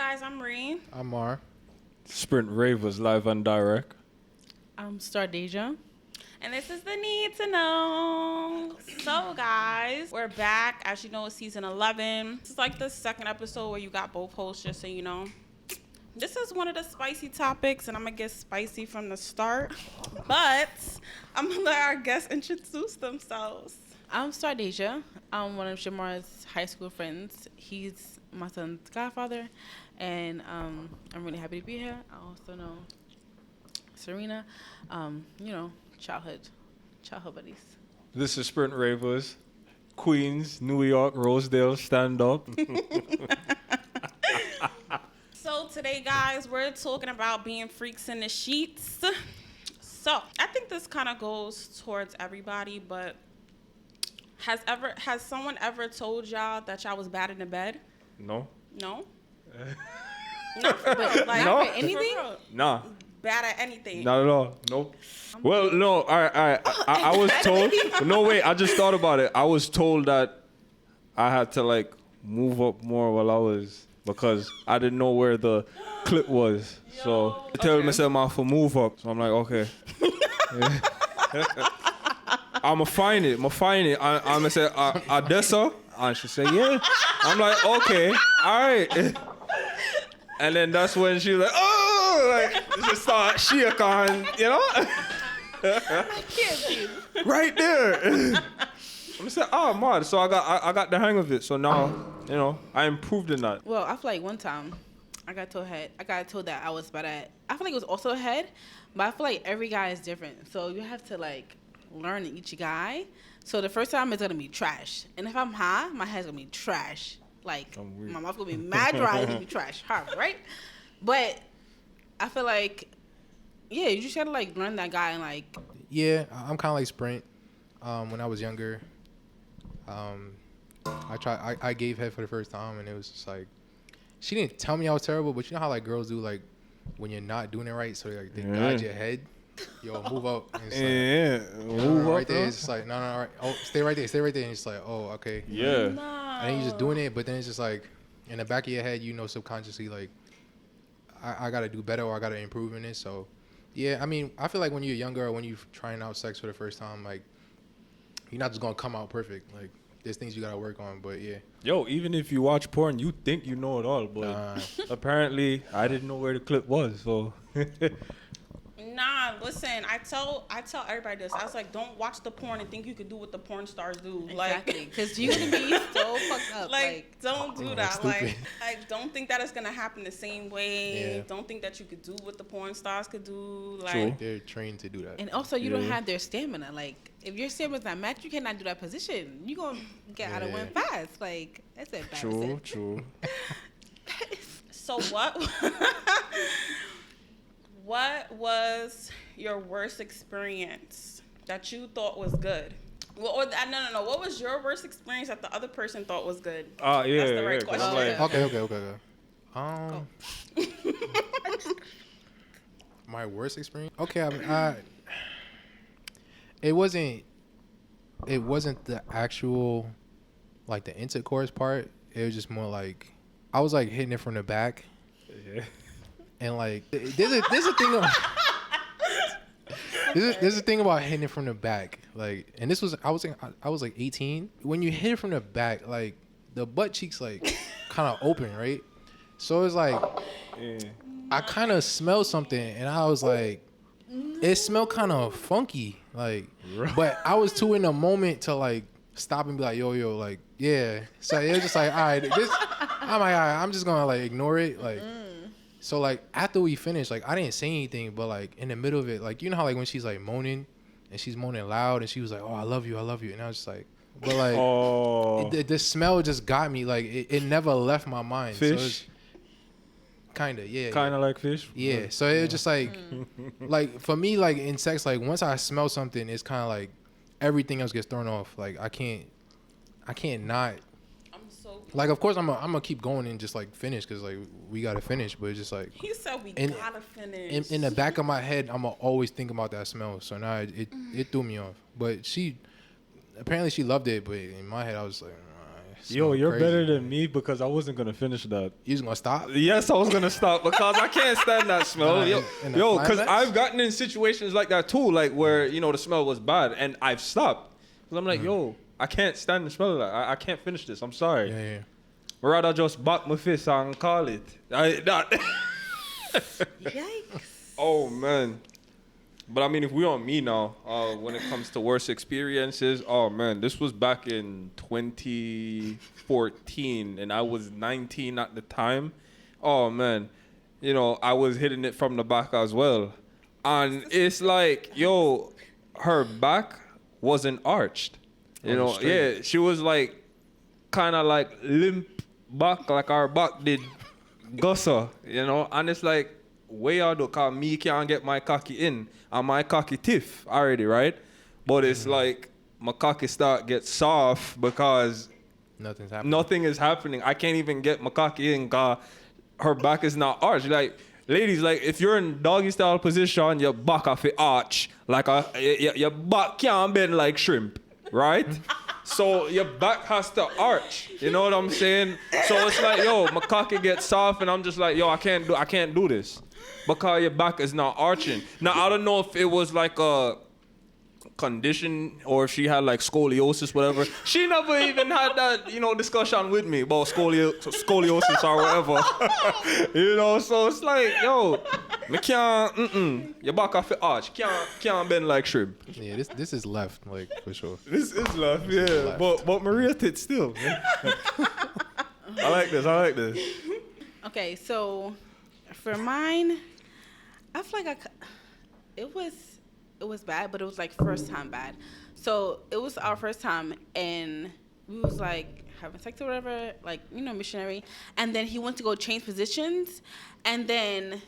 guys, I'm Ree. I'm Mar. Sprint Rave was live and direct. I'm Stardeja. And this is The Need to Know. So, guys, we're back. As you know, it's season 11. This is like the second episode where you got both hosts, just so you know. This is one of the spicy topics, and I'm going to get spicy from the start. But I'm going to let our guests introduce themselves. I'm Stardeja. I'm one of Shamar's high school friends. He's my son's godfather, and I'm really happy to be here. I also know Serena, childhood buddies. This is Sprint Ravers. Queens, New York, Rosedale, stand up. So today, guys, we're talking about being freaks in the sheets. So I think this kind of goes towards everybody, but has someone ever told y'all that y'all was bad in the bed? No. No? Not for real. Like, No. for anything? Nah. Bad at anything? Not at all. Nope. Well, no. All right. I was told. No, wait. I just thought about it. I was told that I had to move up more while I was, because I didn't know where the clip was. So I tell myself I for move up. So I'm like, okay. I'ma find it. I'ma say Odessa, and she say yeah. I'm like, okay, all right. And then that's when she was like, oh, just start shaking, I can't breathe. right there. I'm say, oh, man. So I got the hang of it. So now, I improved in that. Well, I feel like one time I got told that I was bad at. I feel like it was also head, but I feel like every guy is different. So you have to learn each guy. So the first time it's gonna be trash, and if I'm high, my head's gonna be trash. My mouth's gonna be mad dry. It's gonna be trash, hard, right? But I feel like, yeah, you just gotta learn that guy and Yeah, I'm kind of like Sprint. When I was younger, I gave head for the first time, and it was just she didn't tell me I was terrible, but you know how girls do when you're not doing it right, so they guide your head. Yo, move up. And it's move up. Right there, it's just no, all right. Oh, stay right there. And it's oh, okay. Yeah. No. And then you're just doing it, but then it's just in the back of your head, subconsciously, I got to do better, or I got to improve in this. So, yeah, I mean, I feel like when you're younger, or when you're trying out sex for the first time, you're not just going to come out perfect. There's things you got to work on, but yeah. Yo, even if you watch porn, you think you know it all, but apparently I didn't know where the clip was, so... Nah, listen, I tell everybody this. I was like, don't watch the porn and think you could do what the porn stars do. exactly, because you're gonna be so fucked up. Don't do that. Don't think that it's gonna happen the same way. Yeah. Don't think that you could do what the porn stars could do. True. They're trained to do that. And also, you don't have their stamina. If your stamina's not matched, you cannot do that position. You're gonna get out of one fast. That's embarrassing. True. So what was your worst experience that you thought was good? Well, no. What was your worst experience that the other person thought was good? Yeah. That's the right question. Okay. My worst experience? Okay, it wasn't the actual, the intercourse part. It was just more I was hitting it from the back. Yeah. And there's a thing about there's a thing about hitting it from the back. And this was I was 18. When you hit it from the back, the butt cheeks kind of open, right? So it's I kind of smelled something, and I was it smelled kind of funky, but I was too in the moment to stop and be yo, yeah. So it was just all right, I'm just gonna ignore it, So after we finished, I didn't say anything, but in the middle of it, you know how when she's moaning, and she's moaning loud, and she was oh, I love you, and I was just but the smell just got me, it never left my mind. Fish. So kinda, yeah. Kinda like fish. Yeah. So it was just for me, in sex, once I smell something, it's kind of everything else gets thrown off. I can't not. Of course, I'm gonna keep going and just finish, because we gotta finish. But it's just he said we gotta finish. In the back of my head, I'm gonna always think about that smell. So now it threw me off. But apparently she loved it. But in my head, I was Yo, you're crazy, better man. than me because I wasn't gonna finish that. You just gonna stop? Yes, I was gonna stop because I can't stand that smell. Nah, Yo, in the because climax? I've gotten in situations like that too, like where the smell was bad and I've stopped. Cause I'm like, yo, I can't stand the smell of that. I can't finish this. I'm sorry. Yeah. Rather just back my fist and call it. Yikes. Oh man. But I mean, if we're on me now, when it comes to worst experiences, oh man, this was back in 2014, and I was 19 at the time. Oh man, I was hitting it from the back as well, and it's like, yo, her back wasn't arched. Yeah, she was like, kind of like limp back, like our back did, gussa, and it's like, way out though, cause me can't get my cocky in. And my cocky tiff already, right? But it's like my cocky start get soft because Nothing's happening. nothing is happening. I can't even get my cocky in cause her back is not arched. Like, ladies, like if you're in doggy style position, your back off it arch. Like your back can't bend like shrimp, right? So your back has to arch. You know what I'm saying? So it's like, yo, my cocky gets soft and I'm just like, yo, I can't do this. Because your back is not arching. Now, I don't know if it was like a condition or if she had like scoliosis, whatever. She never even had that, discussion with me about scoliosis or whatever. So it's like, yo, me can't, your back off the arch. Can't bend like shrimp. Yeah, this is left, like, for sure. This is left, yeah. left. But Maria tit still. I like this. Okay, so for mine, I feel like it was bad, but it was like first time bad. So it was our first time, and we was like having sex or whatever, like missionary. And then he went to go change positions, and then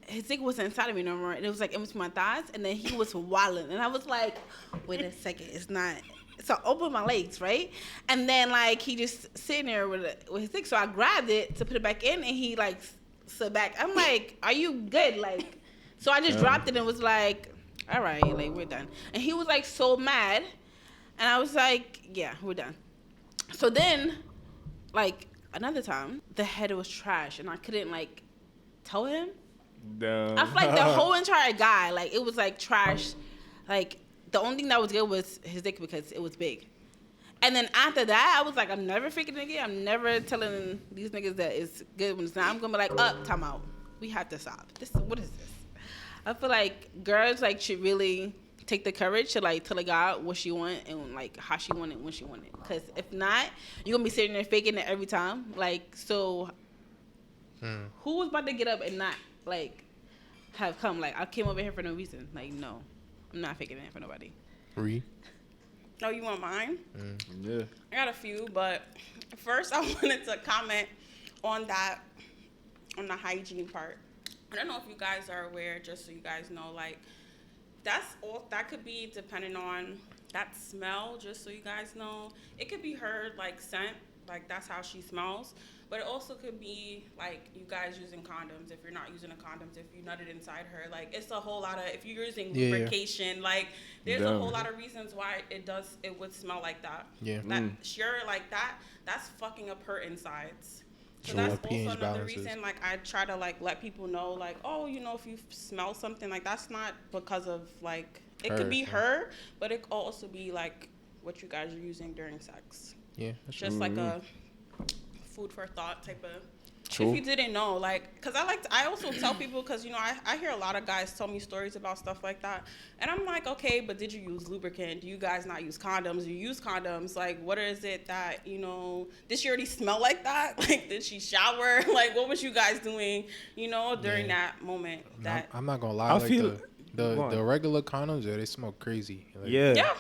his dick wasn't inside of me no more, and it was like in between my thighs. And then he was wilding, and I was like, wait a second, it's not. So I opened my legs, right? And then like he just sitting there with his dick. So I grabbed it to put it back in, and he like sit back. I'm like, are you good? Like, so I just dropped it and was like, all right, like we're done. And he was like so mad, and I was like, yeah, we're done. So then, like another time, the head was trash, and I couldn't like tell him. Damn. I feel like the whole entire guy, like it was like trash. Like the only thing that was good was his dick because it was big. And then after that, I was like, I'm never freaking again. I'm never telling these niggas that it's good when it's not. I'm gonna be like, time out. We have to stop. What is this? I feel like girls like should really take the courage to like tell a guy what she want and like how she want it when she want it. Because if not, you're gonna be sitting there faking it every time. Like, so who was about to get up and not like have come? Like, I came over here for no reason. Like, no, I'm not faking it for nobody. Oh, you want mine? Yeah. I got a few, but first I wanted to comment on the hygiene part. I don't know if you guys are aware, just so you guys know, like, that could be depending on that smell, just so you guys know. It could be her, like, scent, like, that's how she smells. But it also could be, like, you guys using condoms. If you're not using a condoms, if you nutted inside her. Like, it's a whole lot of, if you're using lubrication, like, there's a whole lot of reasons why it would smell like that. Yeah. That's fucking up her insides. So So that's what also pH another balances. reason, like, I try to, like, let people know, like, oh, if you smell something, like, that's not because of, like, it could be her, but it could also be, like, what you guys are using during sex. Yeah, that's Just like a food for thought type of. True. If you didn't know, like, because I also tell people, because, I hear a lot of guys tell me stories about stuff like that. And I'm like, okay, but did you use lubricant? Do you guys not use condoms? Do you use condoms? Like, what is it that, did she already smell like that? Like, did she shower? Like, what was you guys doing, during that moment? That I'm not gonna lie. I Like feel- the regular condoms, they smell crazy. Like, Yeah.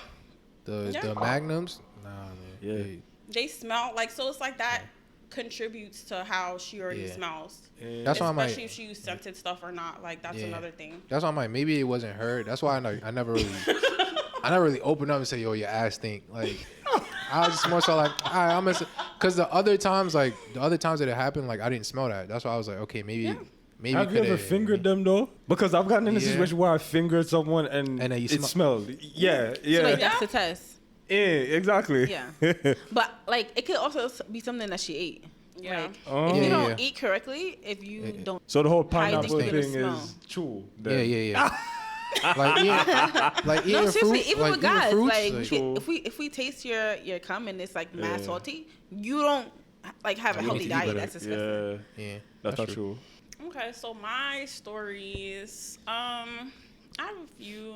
The magnums, nah, man. Yeah. they smell, like, so it's like that contributes to how she already smells. That's why I'm like, Especially if she used scented stuff or not. Like, that's another thing. that's why I'm like, maybe it wasn't her. That's why I never really opened up and say, yo, your ass stink. Like, I was just more so like, all right, I'm gonna, because the other times that it happened, like, I didn't smell that. That's why I was like, okay, maybe. Maybe Have you ever fingered them though? Because I've gotten in a situation where I fingered someone and then you it smelled. Yeah, yeah. So like that's the test. Exactly. Yeah. But like it could also be something that she ate. Yeah. Like, Oh. if you Yeah, don't yeah. eat correctly, if you don't, So the whole How you think pineapple you're gonna thing smell? is true. Yeah, yeah, yeah. like eating no, seriously, fruits, even like with eating guys, fruits, like True. if we taste your cum and it's like mad Yeah. salty, you don't like have a You healthy need to eat diet. better. That's disgusting. Yeah, yeah, that's not true. Okay, so my stories. I have a few.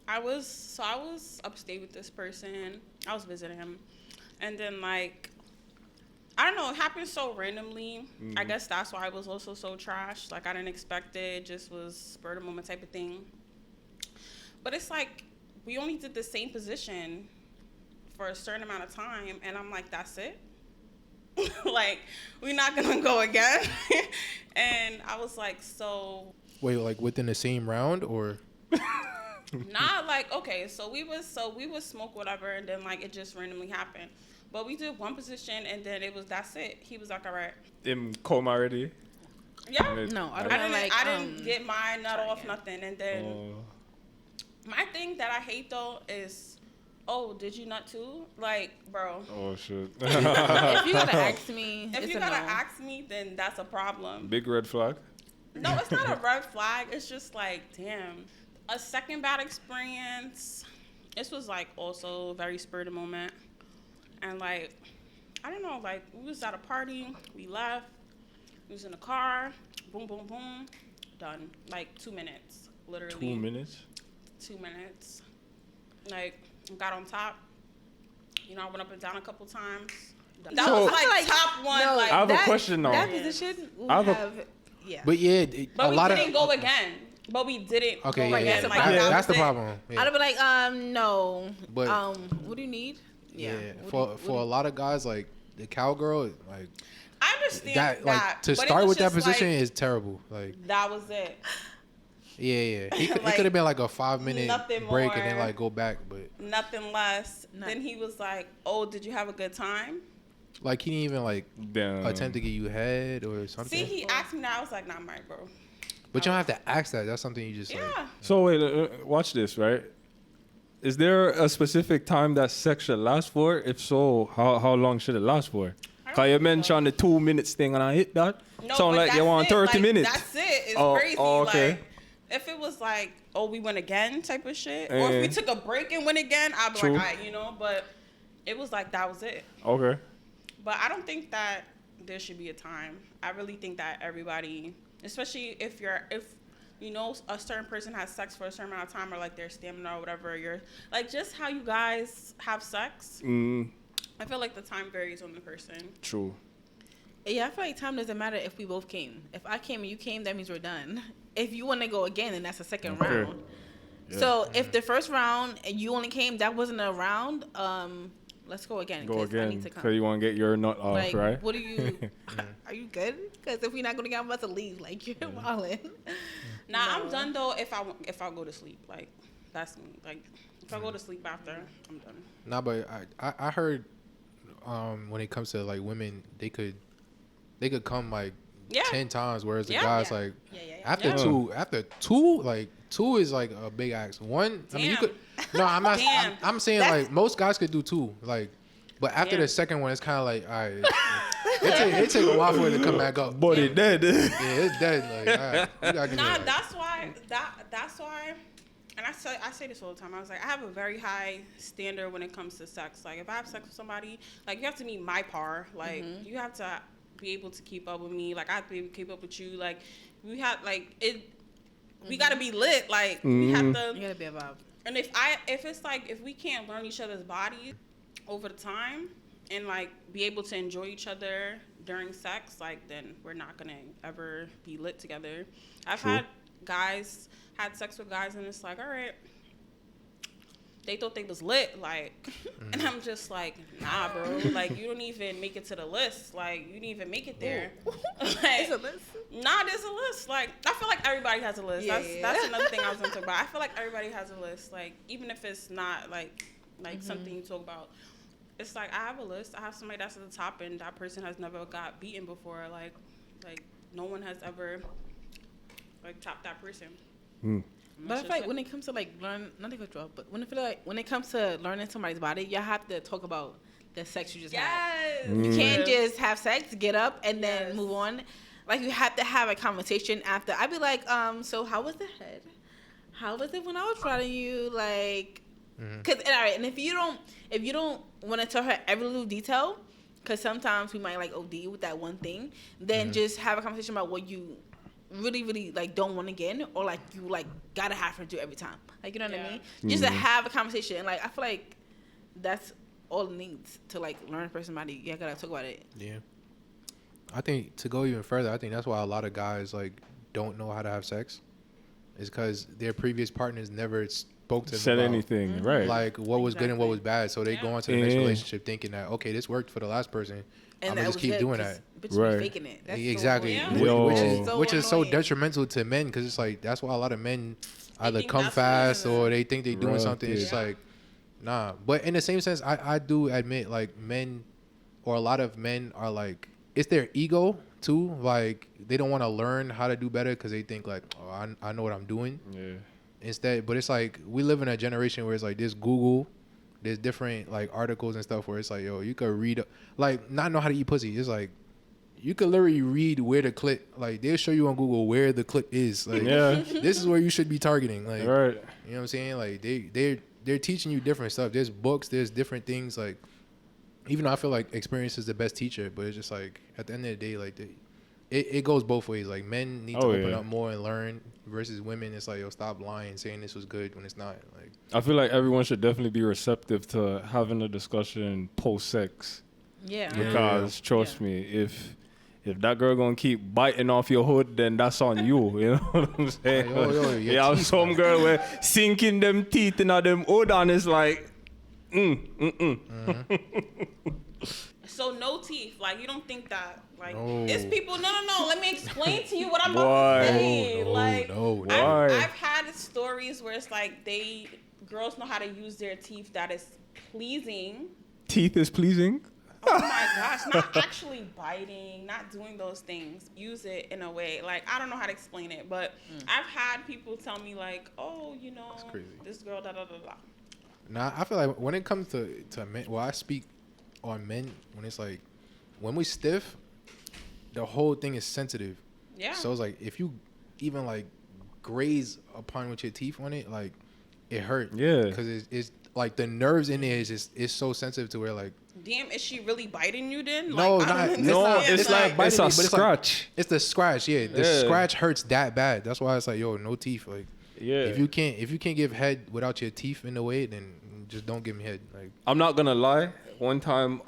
I was upstate with this person. I was visiting him, and then like, I don't know, it happened so randomly. I guess that's why I was also so trash. Like I didn't expect it. Just was spur of the moment type of thing. But it's like we only did the same position for a certain amount of time, and I'm like, that's it. Like we're not gonna go again. And I was like, so Wait, like within the same round or? not like okay, so we would smoke whatever, and then like it just randomly happened. But we did one position, and then that's it. He was like, all right, Him come already. yeah. No, I I don't didn't, like. I didn't get my nut try off, again. nothing. And then my thing that I hate though is, oh, did you nut too? Like, bro, Oh shit. If you gotta ask me, if it's you a gotta no. ask me, then that's a problem. Big red flag. No, it's not a red flag. It's just like, damn. A second bad experience. This was like also very spur of the moment. And like, I don't know, like we was at a party, we left, we was in the car, boom, boom, boom, done. Like 2 minutes, literally. 2 minutes. 2 minutes. Like, got on top. You know, I went up and down a couple times. That So- was I feel like top one. no, like, I have a that- question now. That Yeah. position will I have a- have, yeah. But yeah, but a we lot didn't of go again. But we didn't okay, go yeah, again. yeah. Like, That- That's the was it. problem. Yeah. I'd be like, no. But- what do you need? Yeah, What for a lot of guys, like the cowgirl, like I understand that, like to but it start was with that just position like, is terrible. Like, that was it. yeah, yeah, it Like, could have been like a 5-minute nothing break and then more. like go back, but Nothing less. No. Then he was like, "Oh, did you have a good time?" like he didn't even like Damn. attempt to get you head or something. See, he asked me that. I was like, "Nah, I'm right, bro." But you don't have to ask that. That's something you just like. Yeah. So wait, watch this, right? Is there a specific time that sex should last for? If so, how long should it last for? Cause you mentioned the 2 minutes thing and I hit that. No, Sound but like you that's want it. 30 Like, minutes. That's it. It's Oh, crazy. oh, okay. Like, if it was like, "Oh, we went again," type of shit, or if we took a break and went again, I'd be True. like, "All right," you know. But it was like that was it. Okay. But I don't think that there should be a time. I really think that everybody, especially if you know a certain person has sex for a certain amount of time, or like their stamina or whatever, you're like just how you guys have sex. I feel like the time varies on the person. True. Yeah, I feel like time doesn't matter if we both came. If I came and you came, that means we're done. If you want to go again, then that's the second Okay. round. So if the first round and you only came, that wasn't a round. Let's go again. Go 'cause I again. need to Cause come. you want to get your nut off, Like, right? what are you? Are you good? Because if we're not going to get, I'm about to leave. Like you're wilding. Nah, No. I'm done though. If I go to sleep, like that's me. Like if I go to sleep after, I'm done. Nah, but I heard when it comes to like women, they could come like Yeah. 10 times, whereas the Yeah. guys Yeah. like Yeah. after Yeah. two, like two is like a big axe. One, I mean, you Damn. could. No, I'm not. Damn. I'm saying That's- like most guys could do two, like, but after Damn. the second one, it's kind of like, all right, it take a while for it to come back up. But it dead. Yeah, it's dead. Like, all right, you gotta give me Nah, like- that's why. And I say this all the time. I was like, I have a very high standard when it comes to sex. Like if I have sex with somebody, like you have to meet my par. Like you have to be able to keep up with me. Like I have to be able to keep up with you. Like we have like it. We gotta be lit. Like we have You to. gotta be a vibe. And if it's like if we can't learn each other's bodies over the time and like be able to enjoy each other during sex, like then we're not gonna ever be lit together. I've True. had sex with guys and it's like, all right, they thought they was lit, like, and I'm just like, nah, bro, like you don't even make it to the list, like you didn't even make it there. Like, It's a list. Nah, there's a list. Like, I feel like everybody has a list. Yeah, that's yeah. that's another thing I was gonna talk about. I feel like everybody has a list. Like, even if it's not like something you talk about, it's like I have a list. I have somebody that's at the top, and that person has never got beaten before. Like no one has ever like topped that person. But I feel like when it comes to like not to cut you off, but when it comes to learning somebody's body, y'all have to talk about the sex you just had. You can't just have sex, get up, and then move on. Like you have to have a conversation after. I'd be like, so how was the head? How was it when I was riding you? Like, cause all right, and if you don't want to tell her every little detail, cause sometimes we might like OD with that one thing, then just have a conversation about what you really, really like don't want again, or like you like gotta have her do every time. Like, you know what I mean? Just to have a conversation. And like I feel like that's all it needs to like learn a person's body. You gotta talk about it. Yeah. I think to go even further, I think that's why a lot of guys like don't know how to have sex. Is because their previous partners never spoke to them said about, anything, right? like what was good and what was bad. So they go into the next relationship thinking that, okay, this worked for the last person. And I'm gonna just keep doing that. But you be faking it. That's Exactly. So Which is so annoying. detrimental to men, because it's like that's why a lot of men either think come that's fast what it is. or they think they're doing something. It's just like, nah. But in the same sense, I do admit like men, or a lot of men are like, it's their ego too. Like they don't want to learn how to do better because they think like, oh, I know what I'm doing. Yeah. Instead, but it's like we live in a generation where it's like there's Google, there's different like articles and stuff where it's like, yo, you could read, like not know how to eat pussy. It's like you could literally read where the clip, like they'll show you on Google where the clip is. Like, this is where you should be targeting. Like, right. You know what I'm saying? Like they're teaching you different stuff. There's books, there's different things. Like, even though I feel like experience is the best teacher, but it's just like at the end of the day, like it goes both ways. Like men need to open up more and learn, versus women. It's like, yo, stop lying, saying this was good when it's not. Like, I feel like everyone should definitely be receptive to having a discussion post sex. Yeah. Because trust me, if that girl gonna keep biting off your hood, then that's on you. You know what I'm saying? Yo, yeah, some girl where sinking them teeth in them hood, and it's like, So no teeth. Like you don't think that. Like No. it's people. No. Let me explain to you what I'm about to say. I've had stories where it's like girls know how to use their teeth that is pleasing. Teeth is pleasing. Oh my gosh, not actually biting, not doing those things. Use it in a way, like, I don't know how to explain it, but I've had people tell me, like, oh, you know, this girl, da-da-da-da. Nah, I feel like when it comes to men, well, I speak on men when it's like, when we stiff, the whole thing is sensitive. Yeah. So it's like, if you even, like, graze upon with your teeth on it, like, it hurt. Yeah. Because it's like, the nerves in there is so sensitive to where, like, damn, is she really biting you then? No, like, it's like biting it's me, a but scratch. It's the scratch, yeah. The scratch hurts that bad. That's why it's like, yo, no teeth. Like, if you can't give head without your teeth in the way, then just don't give me head. Like, I'm not gonna lie. One time,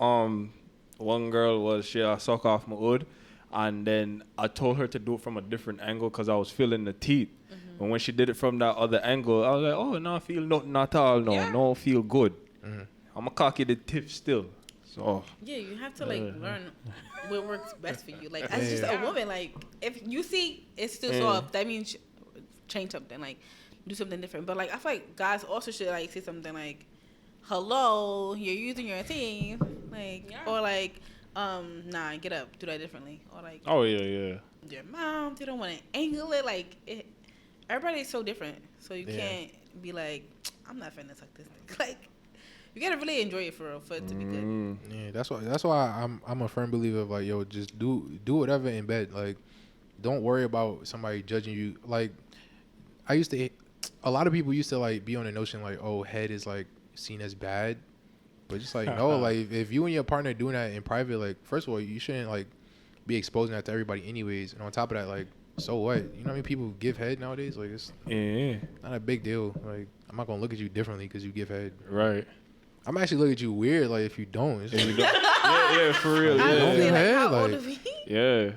one girl was suck off my hood, and then I told her to do it from a different angle because I was feeling the teeth. Mm-hmm. And when she did it from that other angle, I was like, oh, no, I feel nothing at all. No, feel good. Mm-hmm. I'm a cocky the tip still. So yeah, you have to like learn what works best for you. Like as just a woman, like if you see it's still soft, that means change something, like do something different. But like I feel like guys also should like say something like, "Hello, you're using your teeth," like or like, "Nah, get up, do that differently," or like, "Oh yeah, your mouth, you don't want to angle it." Like everybody's so different, so you can't be like, "I'm not finna suck this thing." Like. You gotta really enjoy it for it to be good. Yeah, that's why I'm a firm believer of like, yo, just do whatever in bed. Like, don't worry about somebody judging you. Like, a lot of people used to like be on the notion like, oh, head is like seen as bad, but just like no, like if you and your partner doing that in private, like first of all, you shouldn't like be exposing that to everybody anyways. And on top of that, like, so what? You know how many people give head nowadays? Like, it's not a big deal. Like, I'm not gonna look at you differently because you give head. Right. I'm actually looking at you weird, like if you don't. It's like, yeah, for real. Like, yeah. don't give head, like, yeah.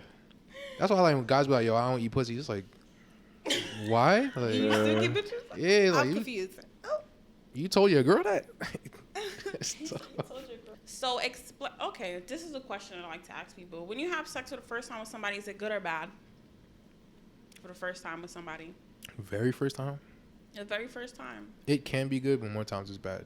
That's why like when guys be like, yo, I don't eat pussy. It's like, why? Like, you still get bitches? Yeah, like I'm confused. You told your girl that? So okay, this is a question I like to ask people. When you have sex for the first time with somebody, is it good or bad? For the first time with somebody. Very first time? The very first time. It can be good, but more times it's bad.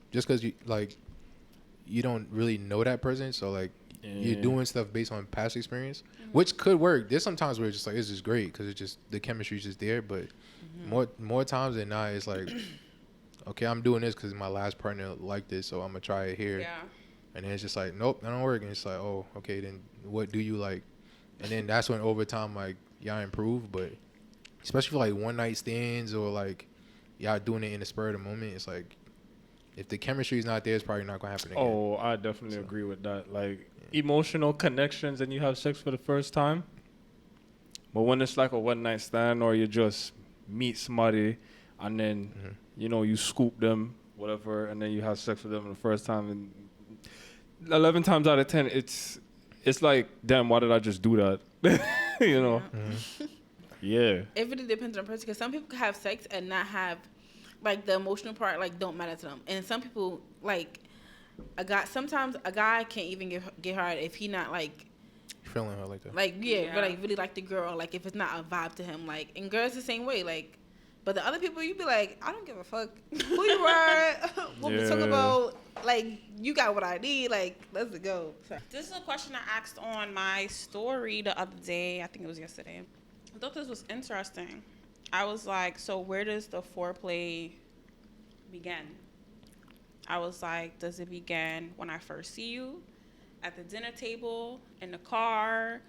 Just because you don't really know that person, so like you're doing stuff based on past experience, which could work. There's sometimes where it's just like it's just great because it's just the chemistry's just there. But more times than not, it's like, okay, I'm doing this because my last partner liked this, so I'm gonna try it here. Yeah. And then it's just like, nope, that don't work. And it's like, oh, okay, then what do you like? And then that's when over time, like, y'all improve. But especially for like one night stands or like y'all doing it in the spur of the moment, it's like, if the chemistry is not there, it's probably not gonna happen again. Oh, I definitely agree with that. Like emotional connections, and you have sex for the first time. But when it's like a one night stand, or you just meet somebody, and then you scoop them, whatever, and then you have sex with them the first time, and 11 times out of 10, it's like, damn, why did I just do that? Yeah. It really depends on the person, because some people can have sex and not have, like, the emotional part, like, don't matter to them. And some people, like, sometimes a guy can't even get hard if he not, like, feeling her like that. like, yeah, but, like, really like the girl, like, if it's not a vibe to him, like, and girls the same way, like, but the other people, you be like, I don't give a fuck who you are, what we talk about, like, you got what I need, like, let's go. This is a question I asked on my story the other day. I think it was yesterday. I thought this was interesting. I was like, so where does the foreplay begin? I was like, does it begin when I first see you, at the dinner table, in the car,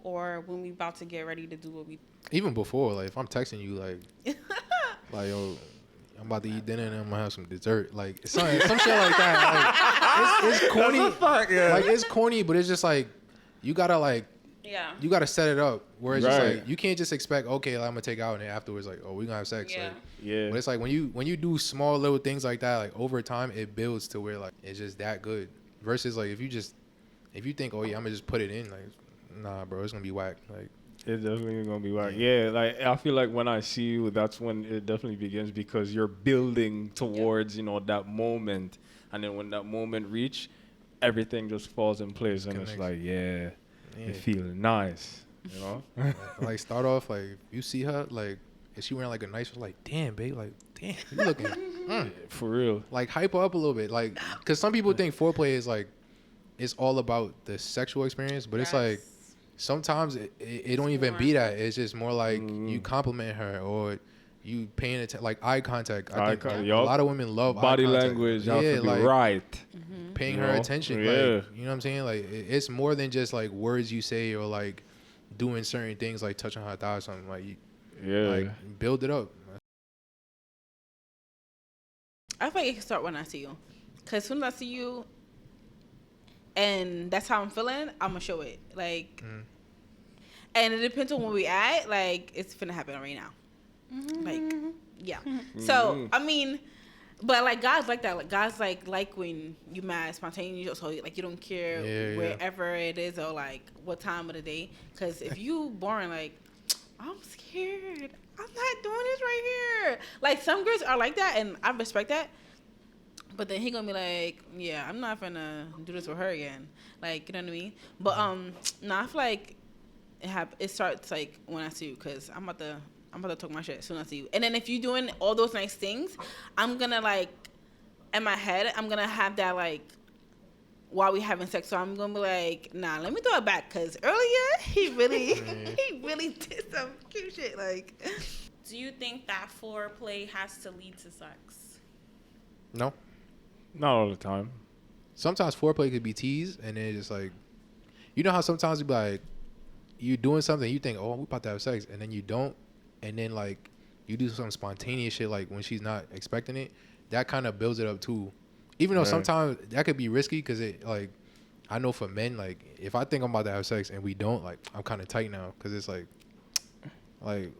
or when we about to get ready to do what we... Even before, like, if I'm texting you, like, yo, I'm about to eat dinner and I'm gonna have some dessert, like, some shit like that. Like, it's corny. Like, it's corny, but it's just like, you gotta set it up where it's just like, you can't just expect, okay, like, I'm gonna take out, and then afterwards, like, oh, we're gonna have sex. Yeah. Like, but it's like when you do small little things like that, like, over time, it builds to where, like, it's just that good. Versus, like, if you think, oh yeah, I'm gonna just put it in, like, nah, bro, it's gonna be whack. Like, It's definitely gonna be whack. Yeah, like I feel like when I see you, that's when it definitely begins, because you're building towards that moment, and then when that moment reach, everything just falls in place, and it's like, yeah, it feeling nice, like, start off, like, if you see her, like, is she wearing like a nice, like, damn, babe, like, damn, you looking for real. Like, hype her up a little bit, like, because some people think foreplay is like, it's all about the sexual experience, but it's like, sometimes it don't even be that. It's just more like you compliment her, or you paying attention, like eye contact. I think a lot of women love body eye contact. language. You have to be right. Paying her attention. Like, you know what I'm saying? Like, it's more than just like words you say, or like doing certain things, like touching her thigh or something. Like, like, build it up. I feel like it can start when I see you, because as soon as I see you, and that's how I'm feeling, I'm gonna show it. Like, and it depends on where we at. Like, it's finna happen right now. Like, yeah. So I mean, but like, guys like that. Like, guys like when you mad spontaneous, so like you don't care wherever it is, or like what time of the day. Because if you boring, like, I'm scared, I'm not doing this right here. Like, some girls are like that, and I respect that. But then he gonna be like, yeah, I'm not gonna do this with her again. Like, you know what I mean? But no, I feel like it starts like when I see you, because I'm about to talk my shit as soon as I see you. And then if you're doing all those nice things, I'm gonna, like, in my head, I'm gonna have that, like, while we having sex. So I'm gonna be like, nah, let me throw it back, because earlier he really did some cute shit. Like, Do you think that foreplay has to lead to sex? No. Not all the time. Sometimes foreplay could be teased, and then just like, you know how sometimes you be like, you doing something, you think, oh, we about to have sex, and then you don't, and then like you do some spontaneous shit, like when she's not expecting it. That kind of builds it up too. Even though sometimes that could be risky, because it, like, I know for men, like, if I think I'm about to have sex and we don't, like, I'm kind of tight now, because it's like,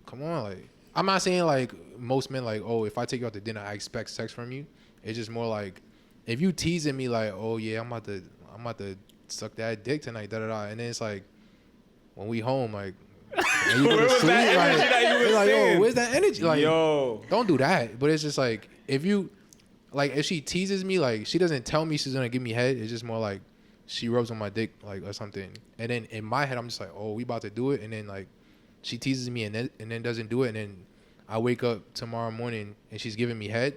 come on, like, I'm not saying like most men, like, oh, if I take you out to dinner, I expect sex from you. It's just more like, if you teasing me like, oh yeah, I'm about to suck that dick tonight, and then it's like, when we home, like, and you go to sleep, like, yo, where's that energy? Like, don't do that. But it's just like, if she teases me, like, she doesn't tell me she's gonna give me head. It's just more like, she rubs on my dick, like, or something. And then in my head, I'm just like, oh, we about to do it. And then like, she teases me and then doesn't do it. And then I wake up tomorrow morning and she's giving me head.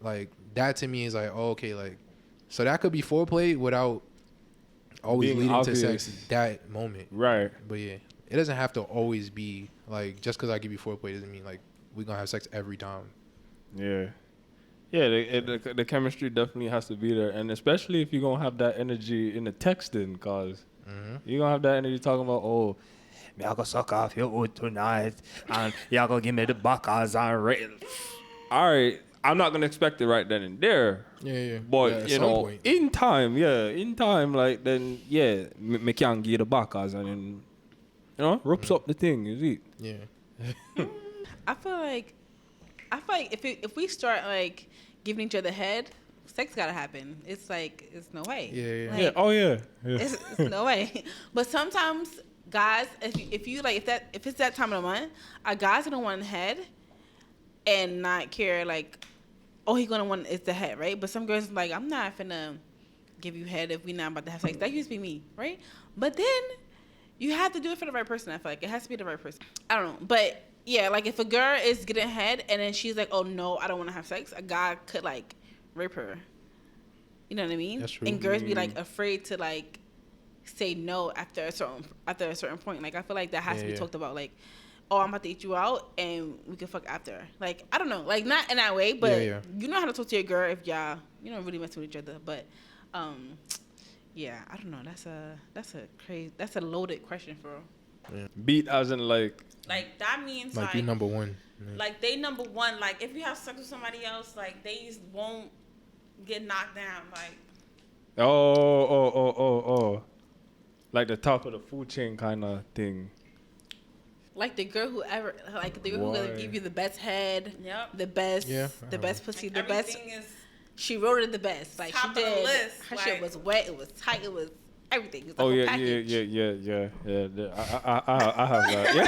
Like, that to me is like, oh, okay, like, so that could be foreplay without always being leading obvious. to sex that moment. Right. But yeah, it doesn't have to always be like just because I give you foreplay doesn't mean like we're gonna have sex every time. Yeah. Yeah, the chemistry definitely has to be there. And especially if you're going to have that energy in the texting, because you're going to have that energy talking about, oh, me I go suck off your wood tonight, and y'all go give me the buckers and all right, I'm not going to expect it right then and there. Yeah. But, at you some know, point. in time, like, then, yeah, me can give you the buckers and then, you know, ropes up the thing, you see? Yeah. I feel like if we start like giving each other head, sex gotta happen. It's like it's no way. Yeah. Like, Yeah, oh, yeah. It's no way. But sometimes guys, if you like if it's that time of the month, a guy's gonna want head and not care like, oh, he gonna want it's the head, right? But some girls like, I'm not finna give you head if we not about to have sex. That used to be me, right? But then you have to do it for the right person. I feel like it has to be the right person. I don't know, but yeah, like if a girl is getting head and then she's like, oh no, I don't want to have sex, a guy could like rape her. You know what I mean? That's true. And girls be like afraid to like say no after a certain point. Like I feel like that has to be talked about. Like, oh, I'm about to eat you out and we can fuck after. Like I don't know, like not in that way, but you know how to talk to your girl if y'all really mess with each other. But yeah, I don't know. That's a loaded question for real. Yeah. Beat as in like that means Like you number one. Yeah. Like they number one. Like if you have sex with somebody else, like they won't get knocked down. Like oh. Like the top of the food chain kind of thing. Like the girl who gonna give you the best head, the best pussy, the best. She wrote it the best. Like top she did. Of the list. Her like, shit was wet. It was tight. It was everything. It was Oh like yeah, a package. yeah. I have that. Yeah.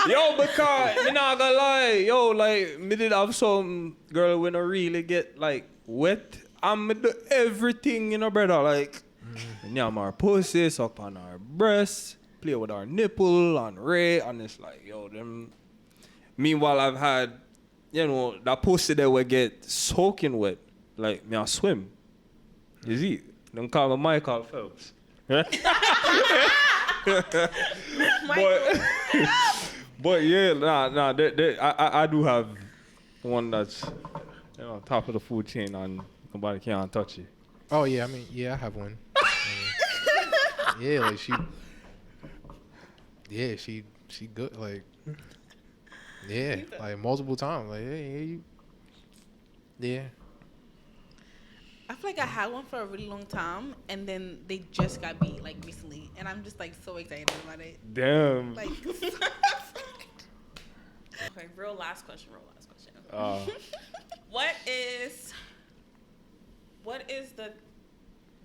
Yo, because me not gonna lie, yo, like me did have some girl when I really get like wet. I'm do everything, you know, brother. Like, nyam our pussy, suck on our breasts, play with our nipple and ray, and it's like, yo, them. Meanwhile, I've had, you know, that pussy that will get soaking wet, like me I swim. You see, don't call me Michael Phelps. But yeah, nah. I do have one that's, you know, top of the food chain and nobody can touch it. Oh yeah, I mean I have one. Yeah, like she good like like multiple times like hey you yeah. I feel like I had one for a really long time, and then they just got beat like recently, and I'm just like so excited about it. Damn. Like, okay, real last question. Uh, What is the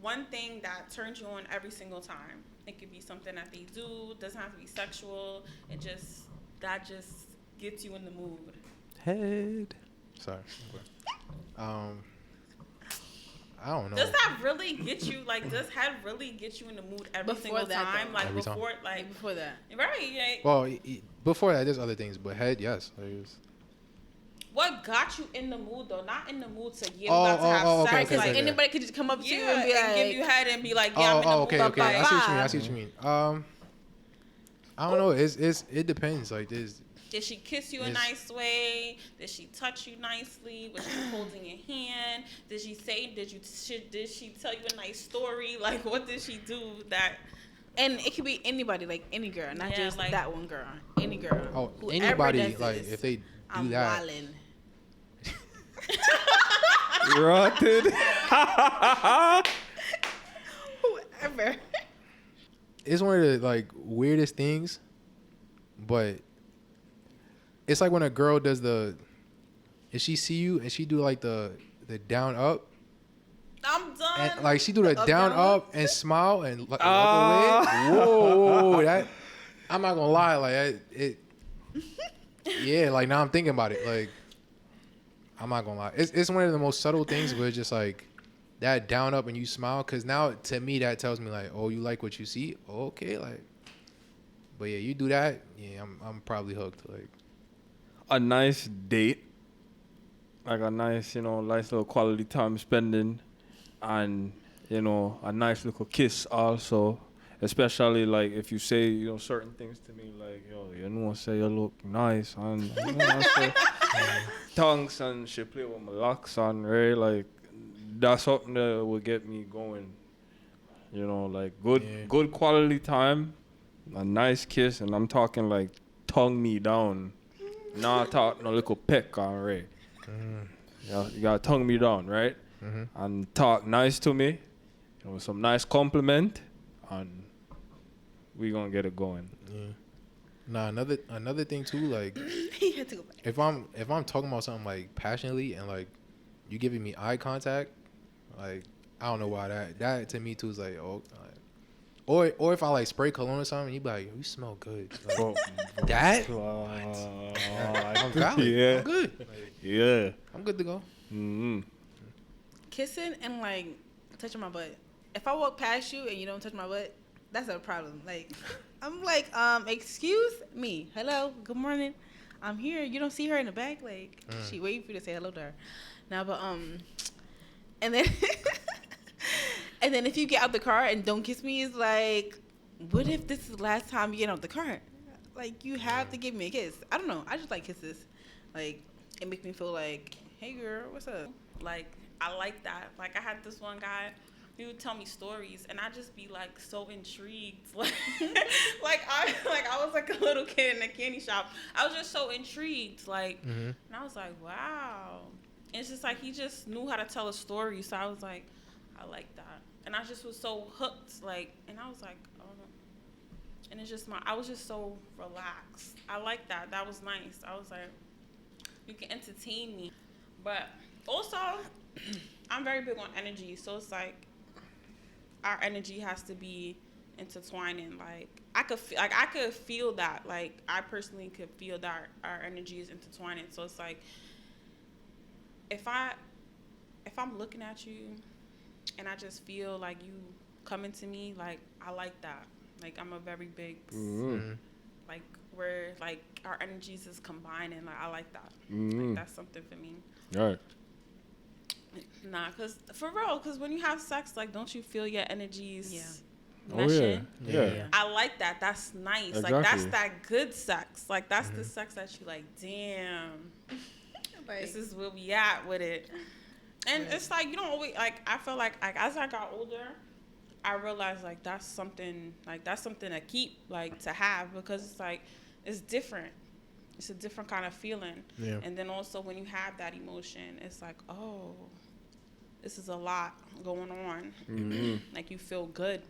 one thing that turns you on every single time? It could be something that they do. Doesn't have to be sexual. That just gets you in the mood. Head. Sorry. I don't know. Does that really get you? Like, does head really get you in the mood every single time? Like every time. before that. Right. Like, Well, before that, there's other things, but head, yes. Like, what got you in the mood though? Not in the mood to about to have sex. Because okay. anybody could just come up to you and be and like, give you head and be like, yeah, I'm in the mood. Okay. I see what you mean. I don't know. It depends. Like this. Did she kiss you a nice way? Did she touch you nicely? Was she holding your hand? Did she tell you a nice story? Like, what did she do that? And it could be anybody, like any girl, not just like that one girl. Any girl. Oh, Whoever anybody. does Like this, if they do I'm that. wildin'. Rotted. Whoever. It's one of the like weirdest things, but it's like when a girl does if she see you and she do like the down up. I'm done. And like she do the down up and smile and look away. Whoa, that I'm not gonna lie, like it. Yeah, like now I'm thinking about it. Like I'm not gonna lie, it's one of the most subtle things, but it's just like that down up and you smile. Cause now to me that tells me like, oh, you like what you see. Okay, like. But yeah, you do that. Yeah, I'm probably hooked. Like a nice date, like a nice, nice little quality time spending, and you know, a nice little kiss also. Especially like if you say, you know, certain things to me like, yo, you know, say you look nice and you know, I say, tongues and she play with my locks on, right? Like that's something that will get me going. You know, like good quality time, a nice kiss, and I'm talking like tongue me down. Not talk no little peck on, right? You gotta tongue me down, right? And talk nice to me, you know, some nice compliment, and we gonna get it going. Yeah. Nah, another thing too, like He had to go back. if I'm talking about something like passionately and like you giving me eye contact, like I don't know why that to me too is like, oh, or if I like spray cologne or something, you be like, you smell good. Like, that? I'm valid. Yeah. I'm good. Like, Yeah. I'm good to go. Mm-hmm. Kissing and like touching my butt. If I walk past you and you don't touch my butt, that's a problem. Like, I'm like, excuse me. Hello, good morning. I'm here. You don't see her in the back? Like, she waiting for you to say hello to her. Now, but and then and then if you get out the car and don't kiss me, it's like, what if this is the last time you get out the car? Like, you have to give me a kiss. I don't know. I just like kisses. Like, it makes me feel like, hey girl, what's up? Like, I like that. Like, I had this one guy, he would tell me stories, and I'd just be like so intrigued. Like I was like a little kid in a candy shop. I was just so intrigued. Like, and I was like, wow. And it's just like he just knew how to tell a story. So I was like, I like that. And I just was so hooked. Like, and I was like, oh no. And it's just I was just so relaxed. I like that. That was nice. I was like, you can entertain me, but also I'm very big on energy. So it's like, our energy has to be intertwining. Like I could feel that. Like I personally could feel that our energy is intertwining. So it's like if I'm looking at you and I just feel like you coming to me, like I like that. Like I'm a very big like where like our energies is combining. Like I like that. Like that's something for me. All right. Nah, cause for real, cause when you have sex, like, don't you feel your energies Oh meshing? yeah. I like that. That's nice. Exactly. Like that's that good sex. Like that's the sex that you like. Damn, Like, this is where we at with it. And it's like you don't always like. I feel like as I got older, I realized like that's something to keep like to have because it's like it's different. It's a different kind of feeling. Yeah. And then also when you have that emotion, it's like, oh, this is a lot going on. Like you feel good.